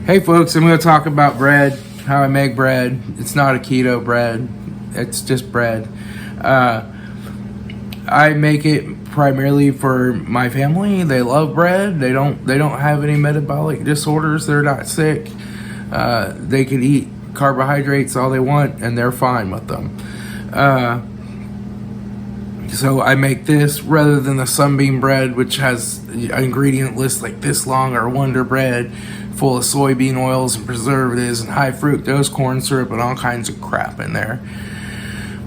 Hey folks, I'm going to talk about bread, how I make bread. It's not a keto bread, it's just bread. I make it primarily for my family. They love bread. They don't have any metabolic disorders. They're not sick. They can eat carbohydrates all they want and they're fine with them. So I make this rather than the Sunbeam bread, which has an ingredient list like this long, or Wonder Bread, full of soybean oils and preservatives and high fructose corn syrup and all kinds of crap in there.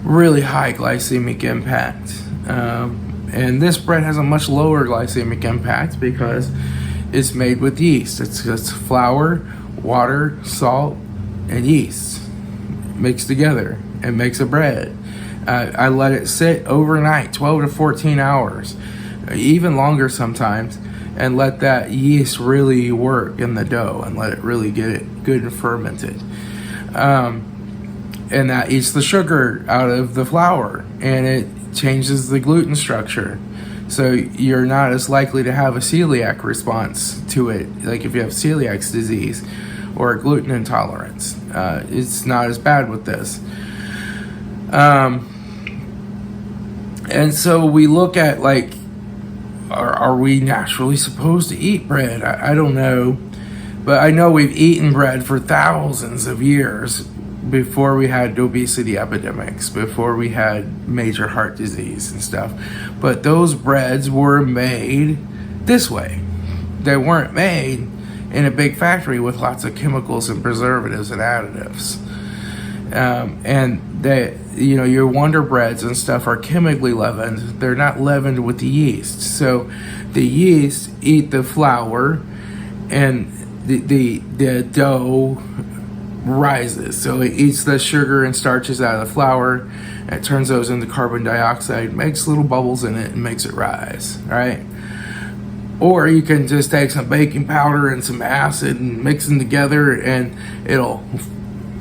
Really high glycemic impact. And this bread has a much lower glycemic impact because it's made with yeast. It's flour, water, salt, and yeast mixed together and makes a bread. I let it sit overnight, 12 to 14 hours, even longer sometimes, and let that yeast really work in the dough and let it really get it good and fermented. And that eats the sugar out of the flour and it changes the gluten structure. So you're not as likely to have a celiac response to it, like if you have celiac disease or a gluten intolerance. It's not as bad with this. And so we look at, like, are we naturally supposed to eat bread? I don't know. But I know we've eaten bread for thousands of years before we had obesity epidemics, before we had major heart disease and stuff. But those breads were made this way. They weren't made in a big factory with lots of chemicals and preservatives and additives. And they, your Wonder Breads and stuff are chemically leavened. They're not leavened with the yeast. So the yeast eat the flour and the dough rises. So it eats the sugar and starches out of the flour and it turns those into carbon dioxide, makes little bubbles in it and makes it rise, right? Or you can just take some baking powder and some acid and mix them together and it'll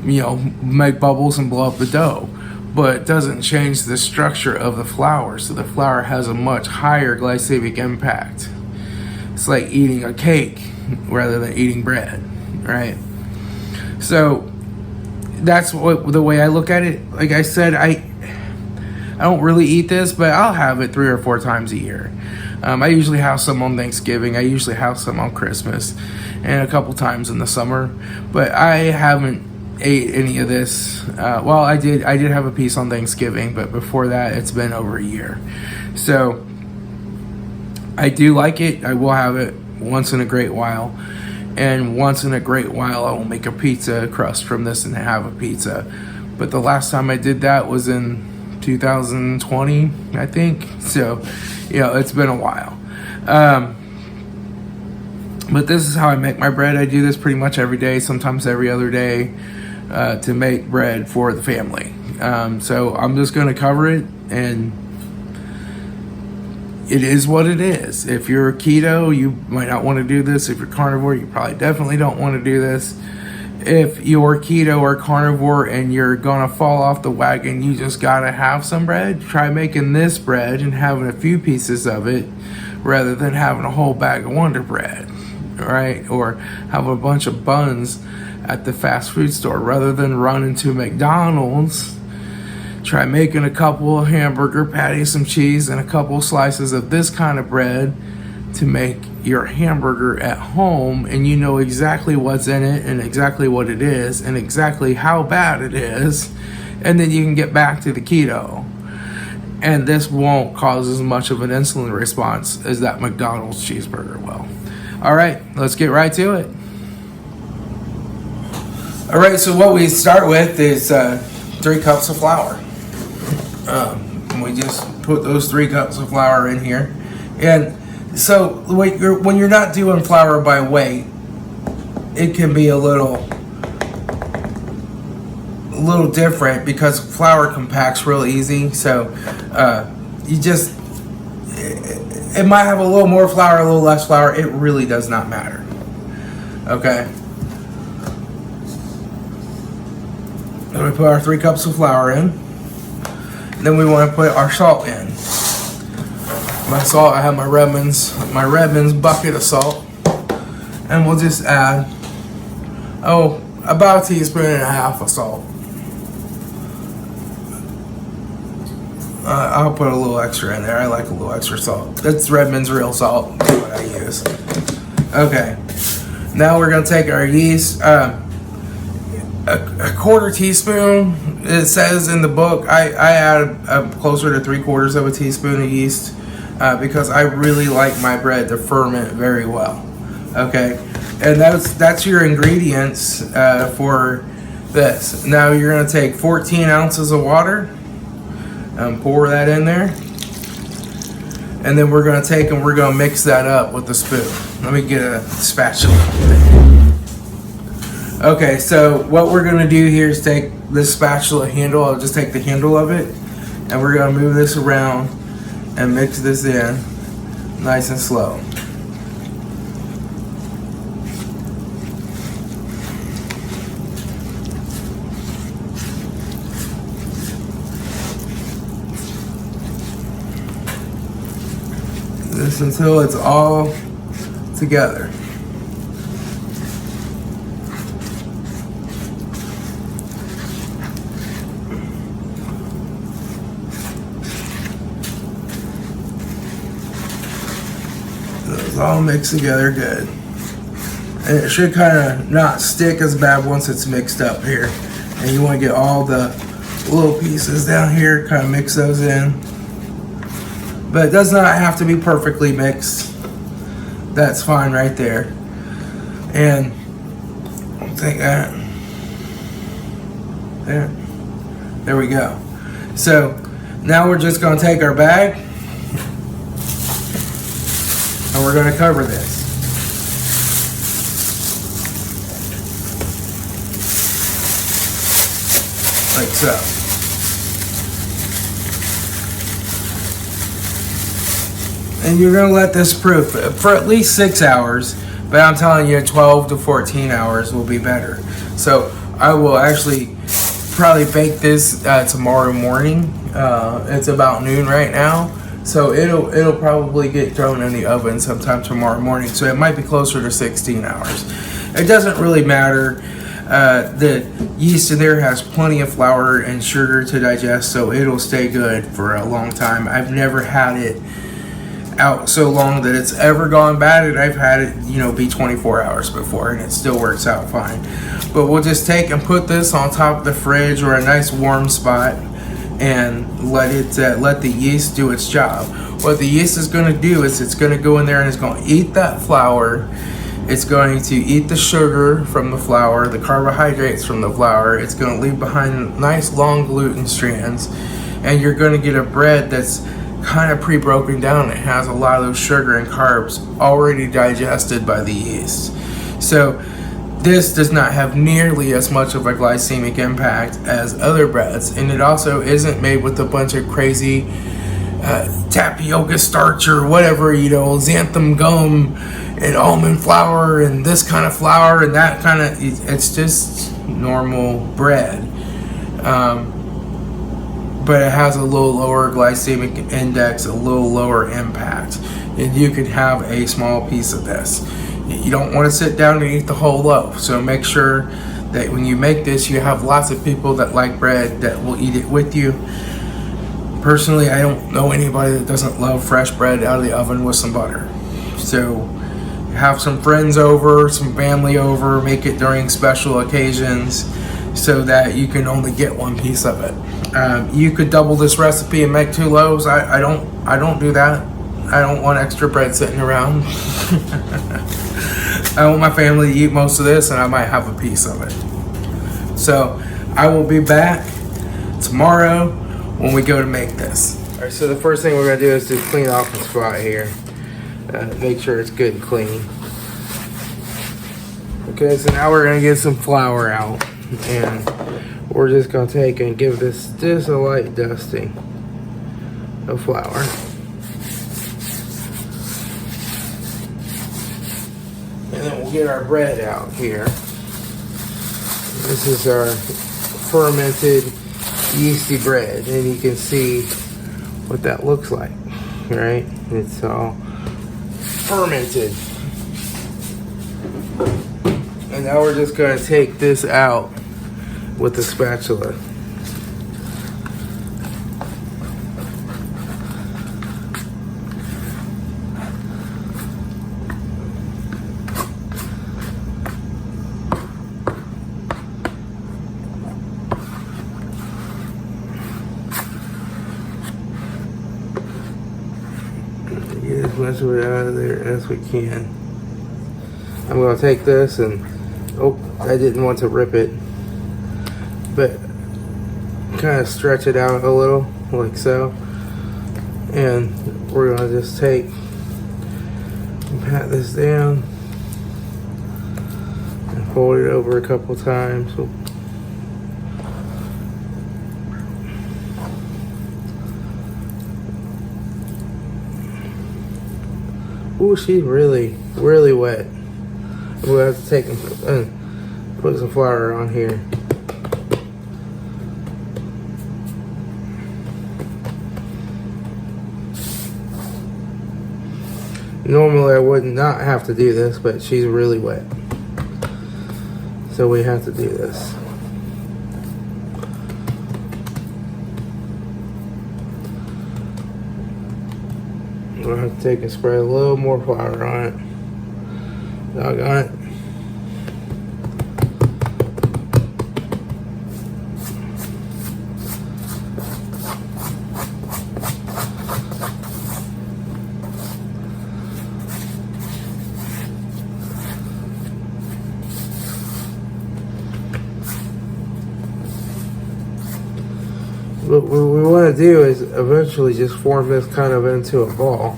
make bubbles and blow up the dough, but it doesn't change the structure of the flour. So the flour has a much higher glycemic impact. It's like eating a cake rather than eating bread, right? So that's the way I look at it. Like I said, I don't really eat this, but I'll have it 3 or 4 times a year. I usually have some on Thanksgiving. I usually have some on Christmas and a couple times in the summer, but I haven't ate any of this. Well, I did have a piece on Thanksgiving, but before that it's been over a year. So I do like it. I will have it once in a great while, and once in a great while I will make a pizza crust from this and have a pizza. But the last time I did that was in 2020, I think. So it's been a while. But this is how I make my bread. I do this pretty much every day, sometimes every other day, to make bread for the family. So I'm just going to cover it, and it is what it is. If you're a keto, you might not want to do this. If you're carnivore, you probably definitely don't want to do this. If you're keto or carnivore and you're going to fall off the wagon, you just got to have some bread. Try making this bread and having a few pieces of it rather than having a whole bag of Wonder Bread, right? Or have a bunch of buns at the fast food store rather than running to McDonald's. Try making a couple of hamburger patties, some cheese, and a couple of slices of this kind of bread to make your hamburger at home, and you know exactly what's in it and exactly what it is and exactly how bad it is, and then you can get back to the keto. And this won't cause as much of an insulin response as that McDonald's cheeseburger will. All right, let's get right to it. All right, so what we start with is 3 cups of flour. We just put those 3 cups of flour in here. And so when you're not doing flour by weight, it can be a little different because flour compacts real easy. So it might have a little more flour, a little less flour. It really does not matter. Okay. Then we put our 3 cups of flour in. Then we want to put our salt in. My salt, I have my Redmond's bucket of salt. And we'll just add Oh, about a teaspoon and a half of salt. I'll put a little extra in there. I like a little extra salt. That's Redmond's real salt. That's what I use. Okay. Now we're going to take our yeast. A quarter teaspoon, it says in the book. I add closer to 3/4 of a teaspoon of yeast because I really like my bread to ferment very well. Okay. And that's your ingredients for this. Now you're going to take 14 ounces of water. Pour that in there, and then we're going to take and we're going to mix that up with the spoon. Let me get a spatula. Okay, so what we're going to do here is take this spatula handle. I'll just take the handle of it, and we're going to move this around and mix this in nice and slow. This until it's all together. It's all mixed together good. And it should kind of not stick as bad once it's mixed up here. And you want to get all the little pieces down here, kind of mix those in. But it does not have to be perfectly mixed. That's fine right there. And I'll take that. There we go. So now we're just going to take our bag and we're going to cover this. Like so. And you're going to let this proof for at least 6 hours, but I'm telling you 12 to 14 hours will be better. So I will actually probably bake this tomorrow morning. It's about noon right now, so it'll probably get thrown in the oven sometime tomorrow morning. So it might be closer to 16 hours. It doesn't really matter. The yeast in there has plenty of flour and sugar to digest, so it'll stay good for a long time. I've never had it out so long that it's ever gone bad, and I've had it, be 24 hours before, and it still works out fine. But we'll just take and put this on top of the fridge or a nice warm spot and let the yeast do its job. What the yeast is going to do is it's going to go in there and it's going to eat that flour. It's going to eat the sugar from the flour, the carbohydrates from the flour. It's going to leave behind nice long gluten strands, and you're going to get a bread that's kind of pre-broken down. It has a lot of those sugar and carbs already digested by the yeast. So this does not have nearly as much of a glycemic impact as other breads, and it also isn't made with a bunch of crazy tapioca starch or whatever, xanthan gum and almond flour and this kind of flour and that kind of. It's just normal bread. But it has a little lower glycemic index, a little lower impact, and you can have a small piece of this. You don't want to sit down and eat the whole loaf, so make sure that when you make this, you have lots of people that like bread that will eat it with you. Personally, I don't know anybody that doesn't love fresh bread out of the oven with some butter. So have some friends over, some family over, make it during special occasions so that you can only get one piece of it. You could double this recipe and make 2 loaves. I don't do that. I don't want extra bread sitting around. I want my family to eat most of this, and I might have a piece of it. So I will be back tomorrow when we go to make this. All right, so the first thing we're gonna do is just clean off the spot here. Make sure it's good and clean. Okay, so now we're gonna get some flour out, and we're just gonna take and give this just a light dusting of flour. And then we'll get our bread out here. This is our fermented yeasty bread, and you can see what that looks like, right? It's all fermented. And now we're just gonna take this out with the spatula. Get as much of it out of there as we can. I'm gonna take this and, oh, I didn't want to rip it, but kind of stretch it out a little, like so. And we're gonna just take and pat this down and fold it over a couple times. Ooh, she's really, really wet. We'll have to take and put some flour on here. Normally I would not have to do this, but she's really wet. So we have to do this. We'll have to take and spray a little more flour on it. Doggone it. What we want to do is eventually just form this kind of into a ball.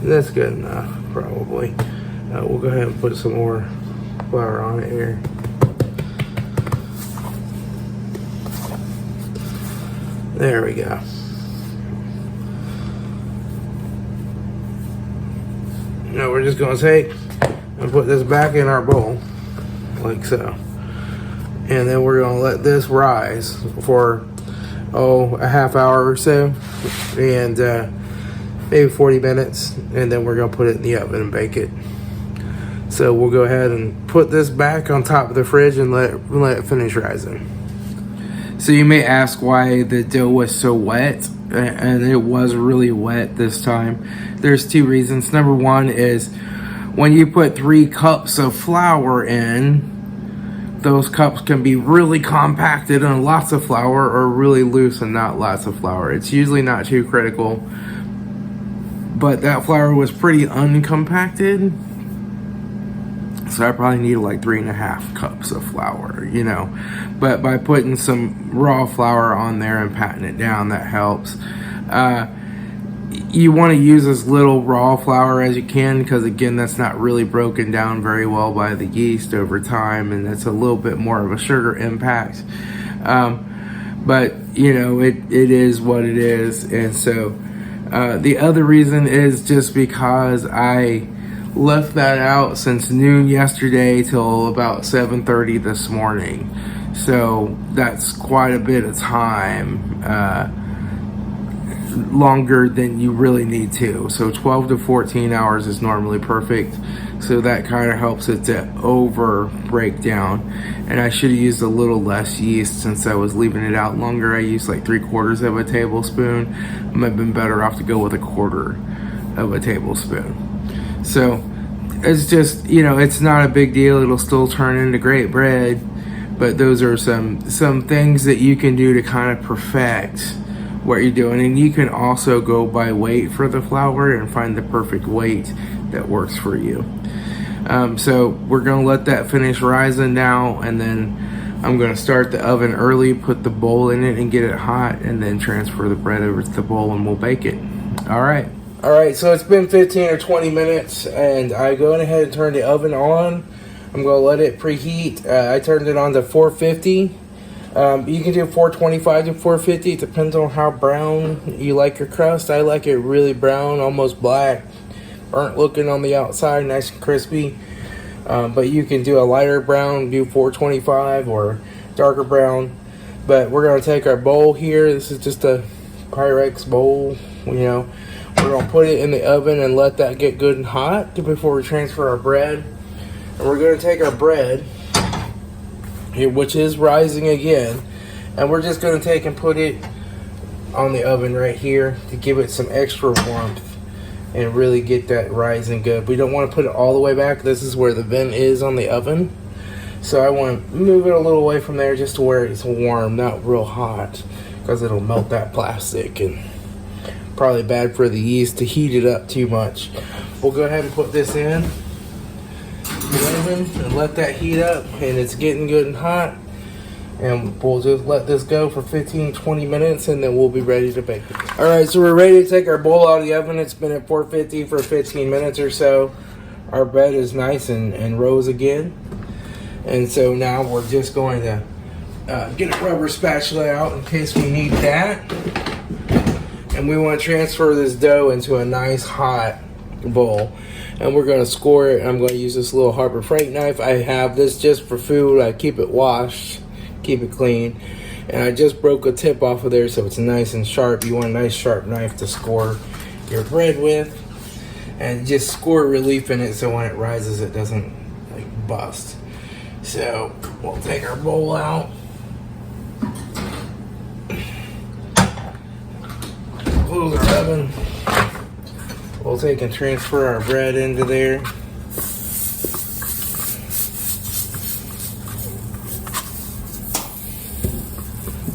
That's good enough, probably. We'll go ahead and put some more flour on it here. There we go. Now we're just going to take and put this back in our bowl, like so. And then we're going to let this rise for, a half hour or so. And maybe 40 minutes, and then we're gonna put it in the oven and bake it. So we'll go ahead and put this back on top of the fridge and let it finish rising. So you may ask why the dough was so wet, and it was really wet this time. There's two reasons. Number one is when you put 3 cups of flour in, those cups can be really compacted and lots of flour, or really loose and not lots of flour. It's usually not too critical. But that flour was pretty uncompacted, so I probably needed like 3.5 cups of flour, you know. But by putting some raw flour on there and patting it down, that helps. You want to use as little raw flour as you can, because again, that's not really broken down very well by the yeast over time, and it's a little bit more of a sugar impact. But you know, it is what it is. And so the other reason is just because I left that out since noon yesterday till about 7:30 this morning. So that's quite a bit of time, longer than you really need to. So 12 to 14 hours is normally perfect. So that kind of helps it to over break down. And I should have used a little less yeast since I was leaving it out longer. I used like 3/4 of a tablespoon. I might have been better off to go with 1/4 of a tablespoon. So it's just, you know, it's not a big deal. It'll still turn into great bread. But those are some things that you can do to kind of perfect what you're doing. And you can also go by weight for the flour and find the perfect weight that works for you. So we're gonna let that finish rising now, and then I'm gonna start the oven early, put the bowl in it and get it hot, and then transfer the bread over to the bowl and we'll bake it. All right, so it's been 15 or 20 minutes, and I go ahead and turn the oven on. I'm gonna let it preheat. I turned it on to 450. You can do 425 to 450. It depends on how brown you like your crust. I like it really brown, almost black, burnt looking on the outside, nice and crispy. But you can do a lighter brown, do 425, or darker brown. But we're gonna take our bowl here. This is just a Pyrex bowl. You know, We're gonna put it in the oven and let that get good and hot before we transfer our bread. And we're gonna take our bread, which is rising again, and we're just gonna take and put it on the oven right here to give it some extra warmth and really get that rising good. We don't want to put it all the way back. This is where the vent is on the oven. So I want to move it a little away from there just to where it's warm, not real hot, because it'll melt that plastic and probably bad for the yeast to heat it up too much. We'll go ahead and put this in the oven and let that heat up, and it's getting good and hot. And we'll just let this go for 15-20 minutes, and then we'll be ready to bake it. Alright, so we're ready to take our bowl out of the oven. It's been at 450 for 15 minutes or so. Our bread is nice and rose again. And so now we're just going to get a rubber spatula out in case we need that. And we want to transfer this dough into a nice hot bowl. And we're going to score it. I'm going to use this little Harbor Freight knife. I have this just for food. I keep it washed, keep it clean. And I just broke a tip off of there so it's nice and sharp. You want a nice sharp knife to score your bread with. And just score relief in it so when it rises it doesn't like bust. So we'll take our bowl out. Close our oven. We'll take and transfer our bread into there.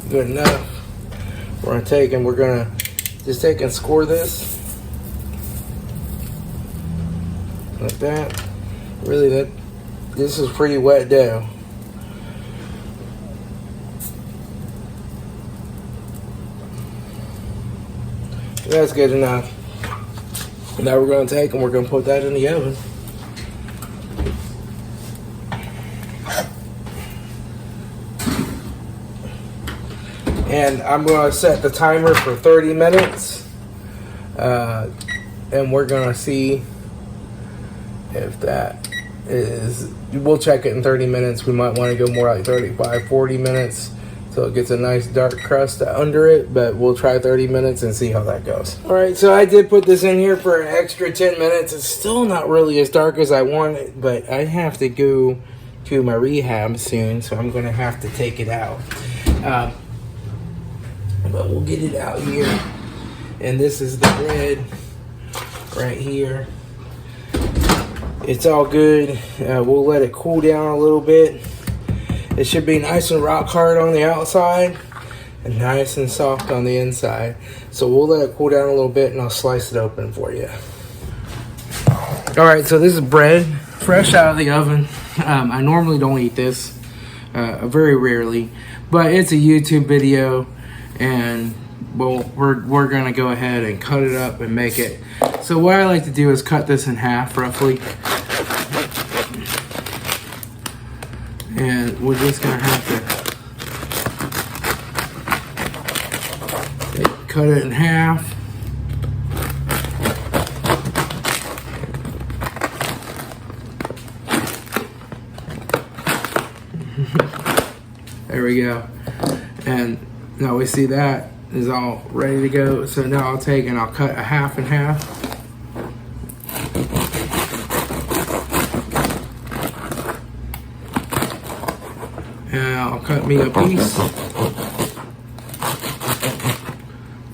Good enough. We're gonna just take and score this. Like that. Really, this is pretty wet dough. That's good enough. Now we're going to take and we're going to put that in the oven. And I'm going to set the timer for 30 minutes. And we're going to see if that is, we'll check it in 30 minutes. We might want to go more like 35, 40 minutes. So it gets a nice dark crust under it, but we'll try 30 minutes and see how that goes. All right, so I did put this in here for an extra 10 minutes. It's still not really as dark as I want it, but I have to go to my rehab soon, so I'm gonna have to take it out. But we'll get it out here. And this is the bread right here. It's all good. We'll let it cool down a little bit. It should be nice and rock hard on the outside and nice and soft on the inside. So we'll let it cool down a little bit and I'll slice it open for you. All right, so this is bread fresh out of the oven. I normally don't eat this, very rarely, but it's a YouTube video and we're gonna go ahead and cut it up and make it. So what I like to do is cut this in half roughly. And we're just gonna have to cut it in half. There we go. And now we see that is all ready to go. So now I'll take and I'll cut a half in half. And I'll cut me a piece.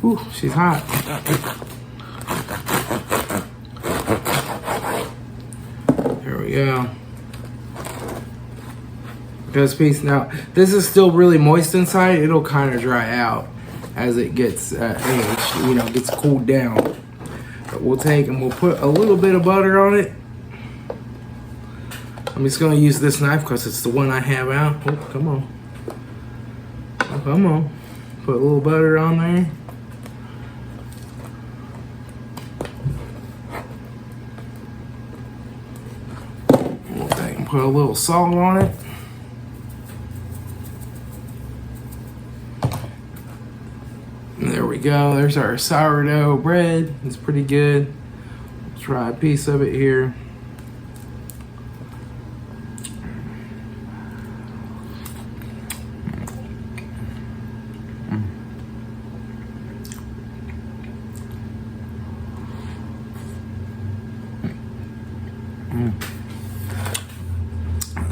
Ooh, she's hot. There we go. This piece now, this is still really moist inside. It'll kind of dry out as it gets aged, gets cooled down. But we'll take and we'll put a little bit of butter on it. I'm just going to use this knife because it's the one I have out. Oh, come on. Oh, come on. Put a little butter on there. We'll take and put a little salt on it. And there we go. There's our sourdough bread. It's pretty good. Let's try a piece of it here.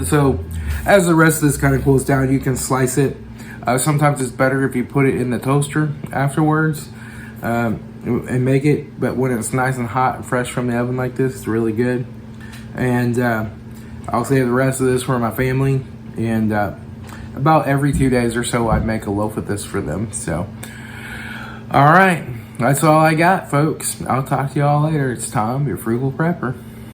So as the rest of this kind of cools down, you can slice it. Sometimes it's better if you put it in the toaster afterwards and make it. But when it's nice and hot and fresh from the oven like this, it's really good. And I'll save the rest of this for my family. And about every 2 days or so, I'd make a loaf of this for them. So, all right. That's all I got, folks. I'll talk to y'all later. It's Tom, your Frugal Prepper.